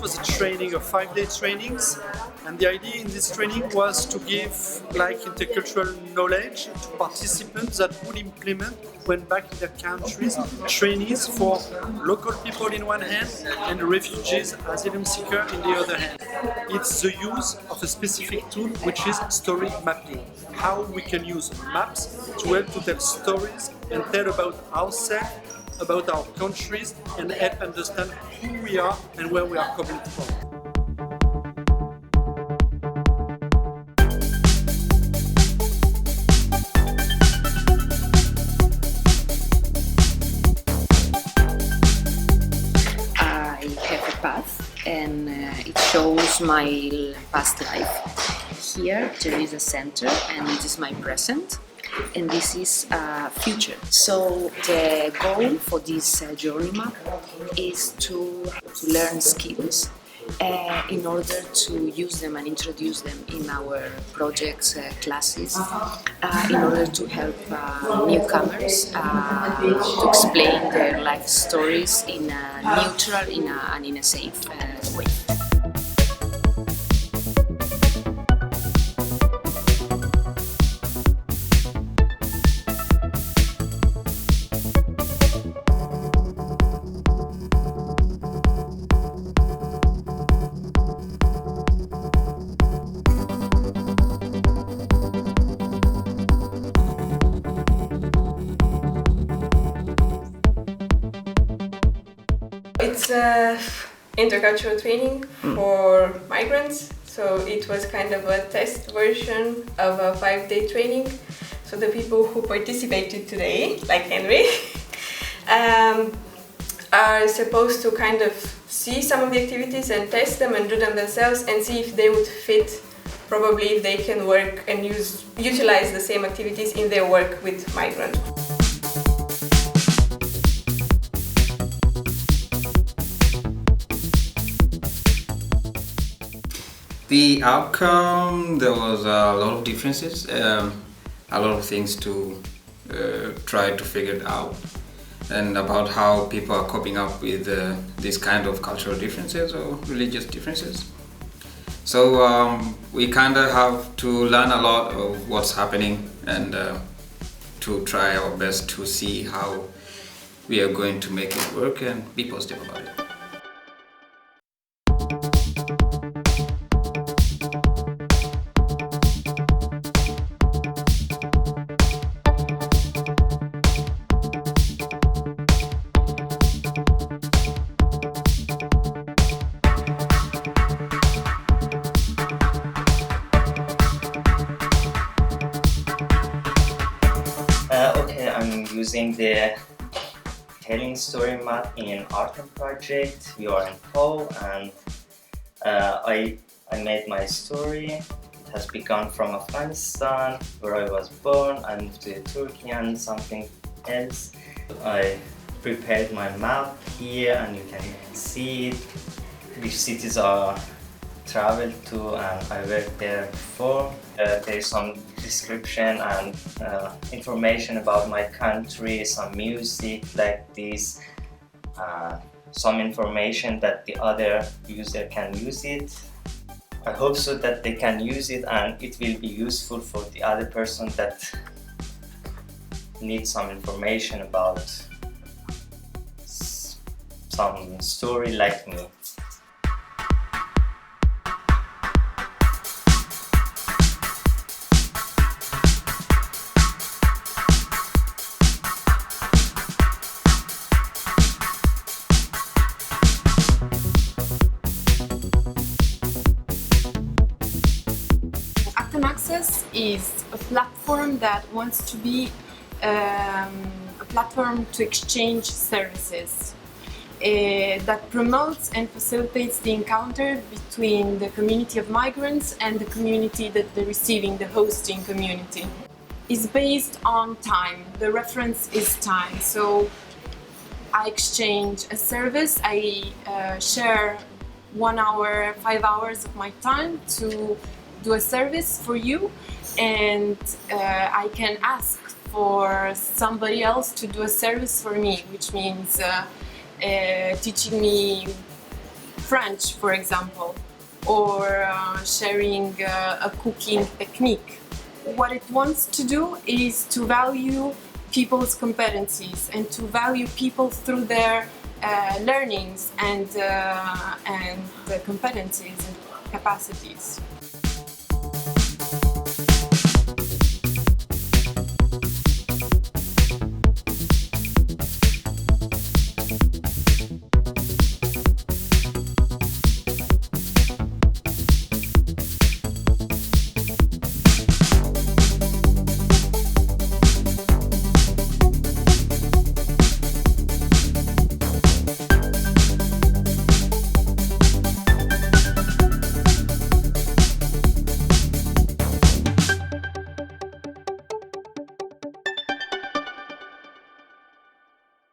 was a training of 5-day trainings, and the idea in this training was to give like intercultural knowledge to participants that would implement when back in their countries, trainees for local people in one hand and refugees, asylum seekers in the other hand. It's the use of a specific tool which is story mapping. How we can use maps to help to tell stories and tell about ourselves, about our countries, and help understand who we are and where we are coming from. I have a path and it shows my past life. Here there is a center and it is my present. And this is future. So the goal for this journey map is to learn skills in order to use them and introduce them in our projects, classes, in order to help newcomers to explain their life stories in a neutral and in a safe way. It's intercultural training for migrants, so it was kind of a test version of a 5-day training. So the people who participated today, like Henry, are supposed to kind of see some of the activities and test them and do them themselves and see if they would fit, probably if they can work and utilize the same activities in their work with migrants. The outcome, there was a lot of differences, a lot of things to try to figure it out, and about how people are coping up with these kind of cultural differences or religious differences. So we kind of have to learn a lot of what's happening and to try our best to see how we are going to make it work and be positive about it. I'm using the telling story map in Artem project. We are in Pole, and I made my story. It has begun from Afghanistan, where I was born. I moved to Turkey and something else. I prepared my map here, and you can see it, which cities I traveled to and I worked there before. There is some description and information about my country, some music like this, some information that the other user can use it. I hope so that they can use it and it will be useful for the other person that needs some information about some story like me. Access is a platform that wants to be a platform to exchange services that promotes and facilitates the encounter between the community of migrants and the community that they're receiving, the hosting community. It's based on time. The reference is time. So I exchange a service, I share 1 hour, 5 hours of my time to do a service for you, and I can ask for somebody else to do a service for me, which means teaching me French, for example, or sharing a cooking technique. What it wants to do is to value people's competencies and to value people through their learnings and competencies and capacities.